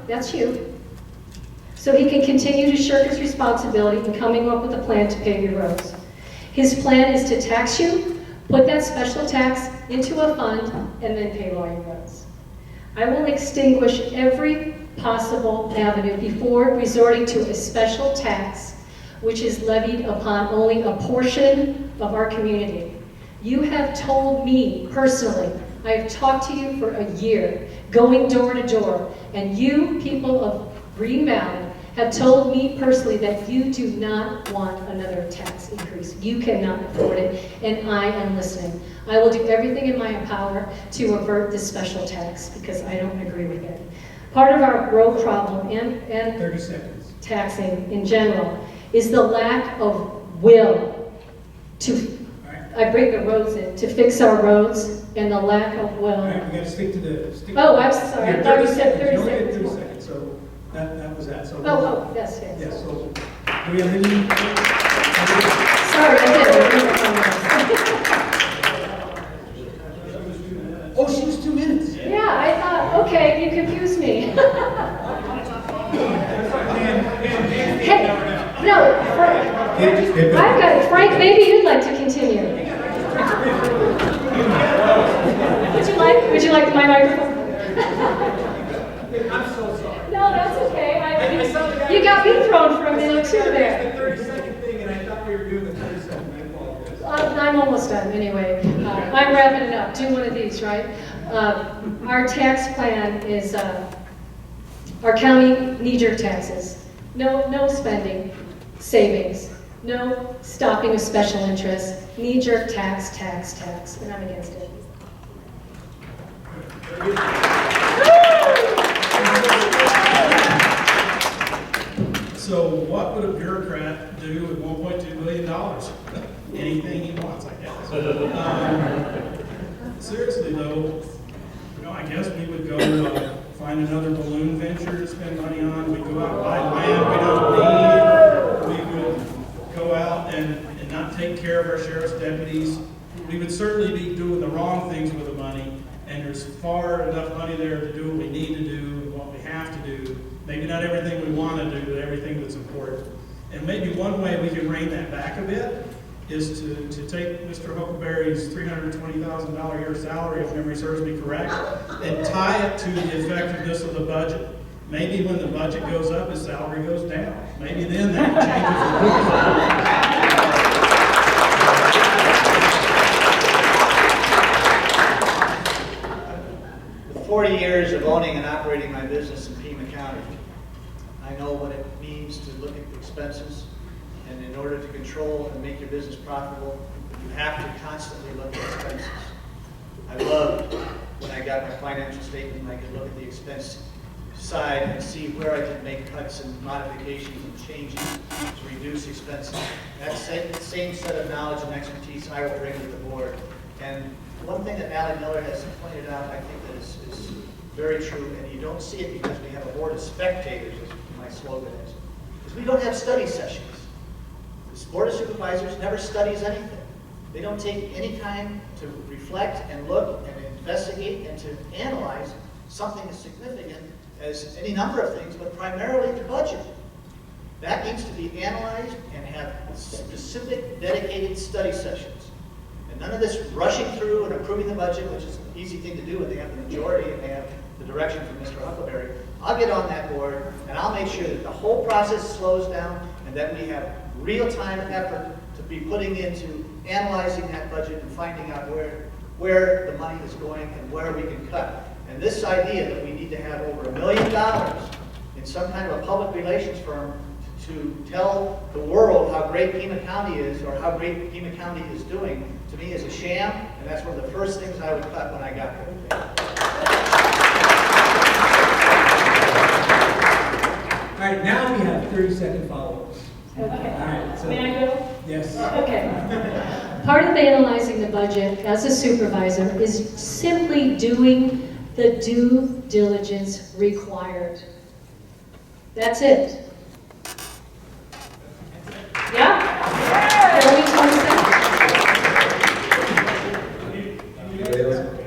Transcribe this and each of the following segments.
that's you, so he can continue to shirk his responsibility in coming up with a plan to pave your roads. His plan is to tax you, put that special tax into a fund, and then pave all your roads. I will extinguish every possible avenue before resorting to a special tax which is levied upon only a portion of our community. You have told me personally, I have talked to you for a year, going door to door, and you people of Green Mountain have told me personally that you do not want another tax increase. You cannot afford it, and I am listening. I will do everything in my power to avert this special tax because I don't agree with it. Part of our road problem and 30 seconds. Taxing in general is the lack of will to, I bring the roads in, to fix our roads, and the lack of will. All right, we got to stick to the... Oh, I'm sorry, I thought you said 30 You only get seconds. 30 seconds, so that was that. So Yes. Yes, so do we have any... Sorry, I did. Oh, she was 2 minutes. Yeah, I thought, okay, you confused me. Hey, no, I've got it. Frank, maybe you'd like to continue. Would you like my microphone? I'm so sorry. No, that's okay. You got me thrown for a minute too there. The 30-second thing, and I thought we were doing the 30-second. I apologize. I'm almost done anyway. I'm wrapping it up. Do one of these, right? Our tax plan is our county knee-jerk taxes. No spending, savings. No stopping of special interest. Knee-jerk tax, and I'm against it. So what would a bureaucrat do with $1.2 billion? Anything he wants, I guess. Seriously though, I guess we would go find another balloon venture to spend money on. We'd go out and buy land we don't need. We would go out and not take care of our sheriff's deputies. We would certainly be doing the wrong things with the money, and there's far enough money there to do what we need to do and what we have to do. Maybe not everything we want to do, but everything that's important. And maybe one way we can rein that back a bit is to take Mr. Huckleberry's $320,000 a year salary, if memory serves me correct, and tie it to the effectiveness of the budget. Maybe when the budget goes up, his salary goes down. Maybe then that changes. With 40 years of owning and operating my business in Pima County, I know what it means to look at the expenses. And in order to control and make your business profitable, you have to constantly look at expenses. I loved when I got my financial statement and I could look at the expense side and see where I could make cuts and modifications and changes to reduce expenses. That same set of knowledge and expertise I will bring to the board. And one thing that Allie Miller has pointed out, I think that is very true, and you don't see it because we have a board of spectators, as my slogan is we don't have study sessions. This Board of Supervisors never studies anything. They don't take any time to reflect and look and investigate and to analyze something as significant as any number of things, but primarily the budget. That needs to be analyzed and have specific, dedicated study sessions. And none of this rushing through and approving the budget, which is an easy thing to do when they have the majority and they have the direction from Mr. Huckleberry. I'll get on that board and I'll make sure that the whole process slows down and that we have real-time effort to be putting into analyzing that budget and finding out where the money is going and where we can cut. And this idea that we need to have over $1 million in some kind of a public relations firm to tell the world how great Pima County is or how great Pima County is doing, to me is a sham, and that's one of the first things I would cut when I got there. All right, now we have 30-second follow-ups. Okay. All right, so, May I go? yes. Okay. Part of analyzing the budget as a supervisor is simply doing the due diligence required. That's it. Yeah? Only 20 seconds.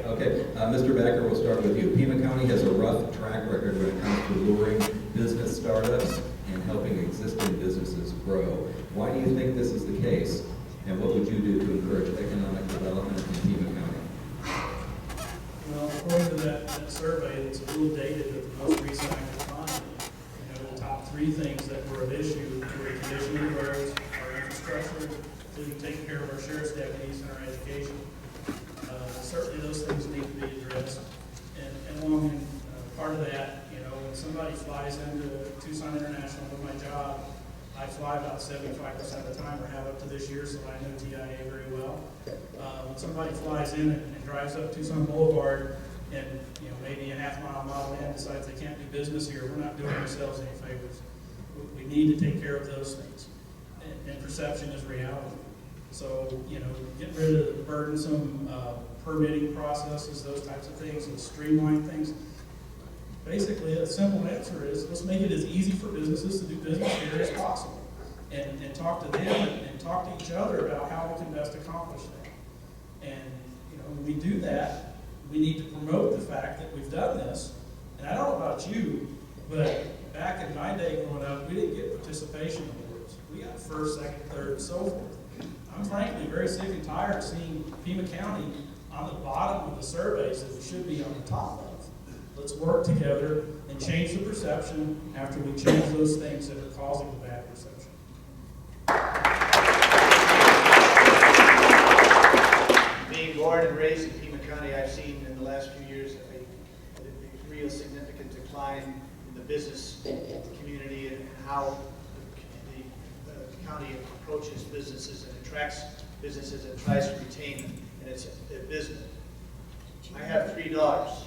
Okay, Mr. Becker, we'll start with you. Pima County has a rough track record when it comes to luring startups and helping existing businesses grow. Why do you think this is the case? And what would you do to encourage economic development in Pima County? Well, according to that survey, it's a little dated, but the most recent I could find, the top 3 things that were of issue were the condition of the roads, our infrastructure, including taking care of our sheriff's deputies and our education. Certainly those things need to be addressed. And along in part of that, when somebody flies into Tucson International with my job, I fly about 75% of the time, or have up to this year, so I know TIA very well. When somebody flies in and drives up Tucson Boulevard and maybe a half-mile Model N decides they can't do business here, we're not doing ourselves any favors. We need to take care of those things. And perception is reality. So, get rid of the burdensome permitting processes, those types of things, and streamline things. Basically, a simple answer is let's make it as easy for businesses to do business here as possible, and talk to them and talk to each other about how we can best accomplish that. And when we do that, we need to promote the fact that we've done this. And I don't know about you, but back in my day growing up, we didn't get participation awards. We got first, second, third, and so forth. I'm frankly very sick and tired of seeing Pima County on the bottom of the surveys that we should be on the top of. Let's work together and change the perception after we change those things that are causing the bad perception. Being born and raised in Pima County, I've seen in the last few years a real significant decline in the business community and how the county approaches businesses and attracts businesses and tries to retain them in its business. I have 3 daughters.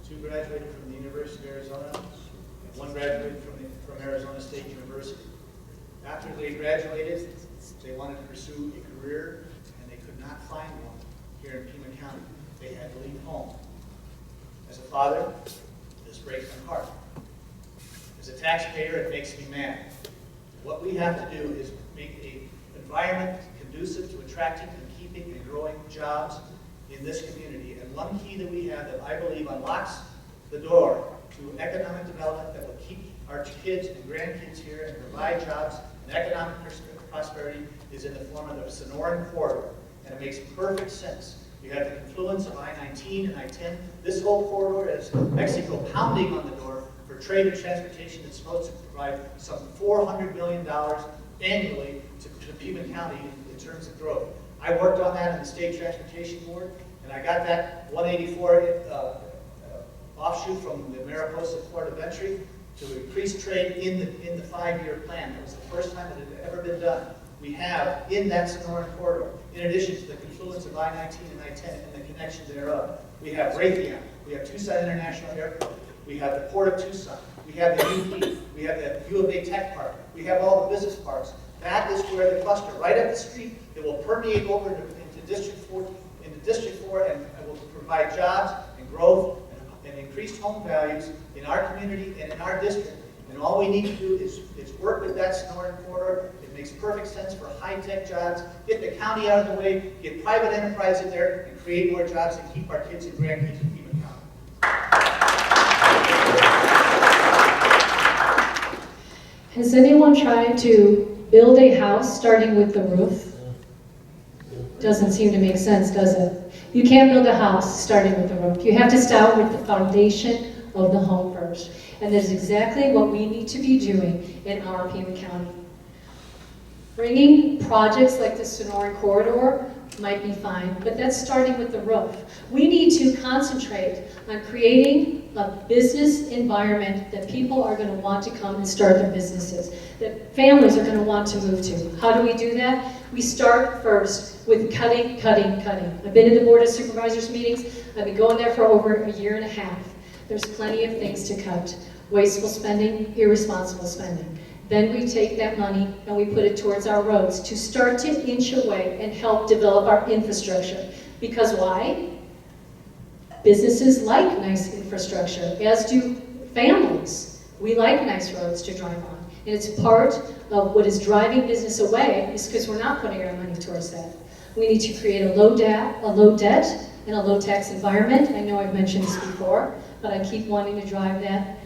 2 graduated from the University of Arizona, and 1 graduated from Arizona State University. After they graduated, they wanted to pursue a career, and they could not find one here in Pima County. They had to leave home. As a father, this breaks my heart. As a taxpayer, it makes me mad. What we have to do is make an environment conducive to attracting and keeping and growing jobs in this community. And one key that we have that I believe unlocks the door to economic development that will keep our kids and grandkids here and provide jobs and economic prosperity is in the form of the Sonoran Corridor. And it makes perfect sense. You have the confluence of I-19 and I-10. This whole corridor is Mexico pounding on the door for trade and transportation that's supposed to provide some $400 million annually to Pima County in terms of growth. I worked on that in the State Transportation Board, and I got that 184 offshoot from the Mariposa Port of Entry to increase trade in the 5-year plan. That was the first time that it had ever been done. We have in that Sonoran Corridor, in addition to the confluence of I-19 and I-10 and the connection thereof, we have Raytheon, we have Tucson International Airport, we have the Port of Tucson, we have the UP, we have the U of A Tech Park, we have all the business parks. That is where the cluster, right up the street, that will permeate over into District 4, and will provide jobs and growth and increased home values in our community and in our district. And all we need to do is work with that Sonoran Corridor. It makes perfect sense for high-tech jobs. Get the county out of the way, get private enterprise in there, and create more jobs and keep our kids and grandkids in Pima County. Has anyone tried to build a house starting with the roof? Doesn't seem to make sense, does it? You can't build a house starting with the roof. You have to start with the foundation of the home first. And that's exactly what we need to be doing in our Pima County. Bringing projects like the Sonoran Corridor might be fine, but that's starting with the roof. We need to concentrate on creating a business environment that people are going to want to come and start their businesses, that families are going to want to move to. How do we do that? We start first with cutting. I've been in the Board of Supervisors meetings. I've been going there for over a year and a half. There's plenty of things to cut. Wasteful spending, irresponsible spending. Then we take that money and we put it towards our roads to start to inch away and help develop our infrastructure. Because why? Businesses like nice infrastructure, as do families. We like nice roads to drive on. And it's part of what is driving business away is because we're not putting our money towards that. We need to create a low debt, and a low tax environment. I know I've mentioned this before, but I keep wanting to drive that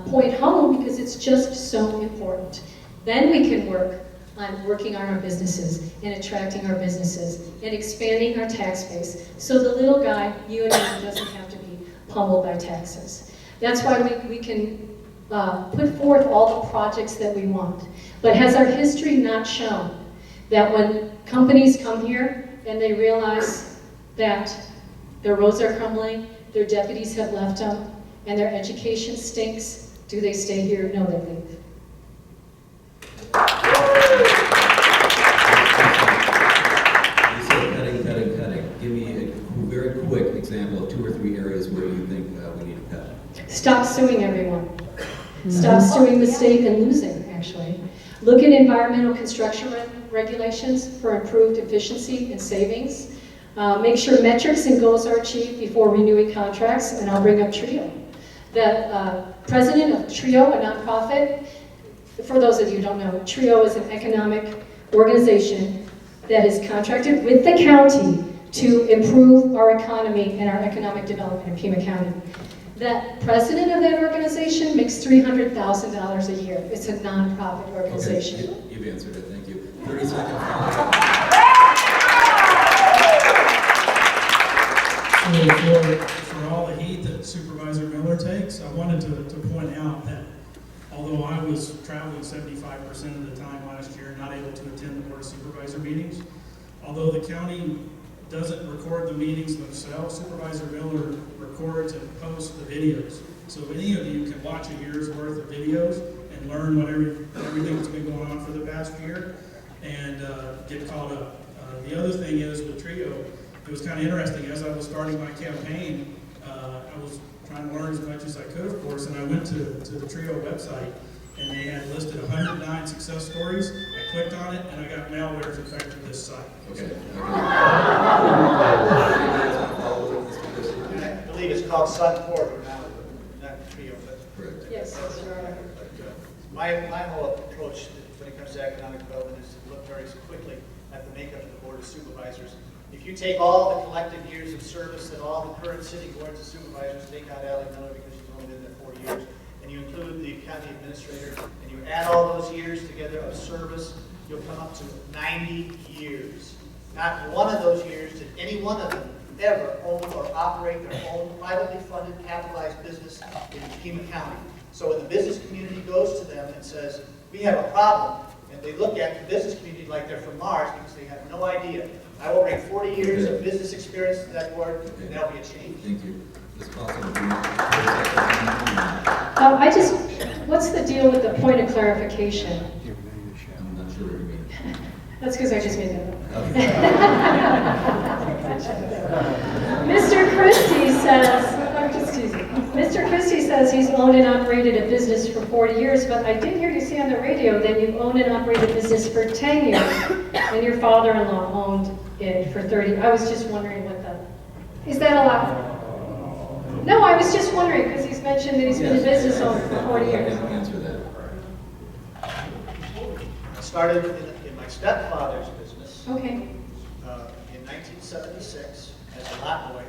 point home because it's just so important. Then we can work on working on our businesses and attracting our businesses and expanding our tax base so the little guy, you and me, doesn't have to be pummeled by taxes. That's why we can put forth all the projects that we want. But has our history not shown that when companies come here and they realize that their roads are crumbling, their deputies have left them, and their education stinks, do they stay here? No, they leave. You said cutting. Give me a very quick example of 2 or 3 areas where you think we need to cut. Stop suing everyone. Stop suing the state and losing, actually. Look at environmental construction regulations for improved efficiency and savings. Make sure metrics and goals are achieved before renewing contracts, and I'll bring up TRIO. The president of TRIO, a nonprofit, for those of you who don't know, TRIO is an economic organization that is contracted with the county to improve our economy and our economic development in Pima County. The president of that organization makes $300,000 a year. It's a nonprofit organization. Okay, you've answered it. Thank you. 30 seconds. For all the heat that Supervisor Miller takes, I wanted to point out that although I was traveling 75% of the time last year, not able to attend the Board of Supervisor meetings, although the county doesn't record the meetings themselves, Supervisor Miller records and posts the videos. So any of you can watch a year's worth of videos and learn everything that's been going on for the past year and get caught up. The other thing is with TRIO, it was kind of interesting. As I was starting my campaign, I was trying to learn as much as I could, of course, and I went to the TRIO website, and they had listed 109 success stories. I clicked on it, and I got malware that affected this site. Okay. I believe it's called Sun Corridor now, not TRIO, but Correct. Yes, that's right. my whole approach when it comes to economic development is to look very quickly at the makeup of the Board of Supervisors. If you take all the collective years of service that all the current sitting boards of supervisors, take out Ally Miller because she's only been there 4 years, and you include the county administrator, and you add all those years together of service, you'll come up to 90 years. Not one of those years did any one of them ever own or operate their own privately funded, capitalized business in Pima County. So when the business community goes to them and says, we have a problem, and they look at the business community like they're from Mars because they have no idea. I will bring 40 years of business experience to that board, and that'll be a change. Thank you. Ms. Closen, What's the deal with the point of clarification? I'm not sure what you mean. That's because I just made that up. Okay. Mr. Christy says he's owned and operated a business for 40 years, but I did hear you say on the radio that you've owned and operated a business for 10 years, and your father-in-law owned it for 30. I was just wondering is that allowed? No, I was just wondering, because he's mentioned that he's been a business owner for 40 years. I can answer that. I started in my stepfather's business Okay. in 1976 as a lot boy.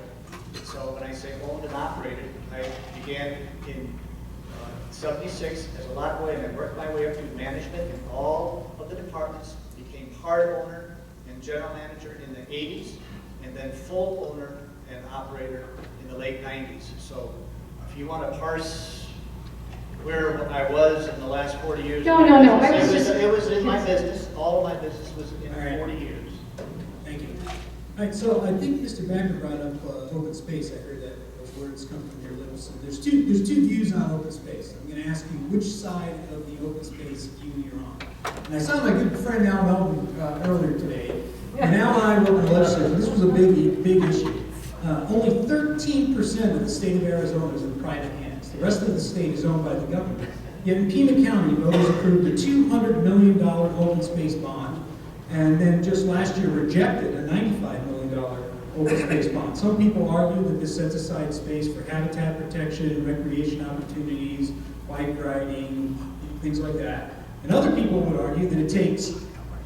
So when I say owned and operated, I began in 76 as a lot boy, and I worked my way up through management in all of the departments, became part owner and general manager in the 80s, and then full owner and operator in the late 90s. So if you want to parse where I was in the last 40 years, No. It was in my business. All of my business was in 40 years. Thank you. All right, so I think Mr. Backer brought up open space. I heard that those words come from your lips. And there's two views on open space. I'm going to ask you which side of the open space view you're on. And I saw my good friend Al Melton earlier today. And Al and I wrote in the legislature. This was a big issue. Only 13% of the state of Arizona is in private hands. The rest of the state is owned by the government. Yet in Pima County, voters approved a $200 million open space bond, and then just last year rejected a $95 million open space bond. Some people argue that this sets aside space for habitat protection, recreation opportunities, bike riding, things like that. And other people would argue that it takes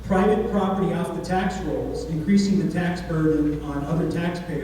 private property off the tax rolls, increasing the tax burden on other taxpayers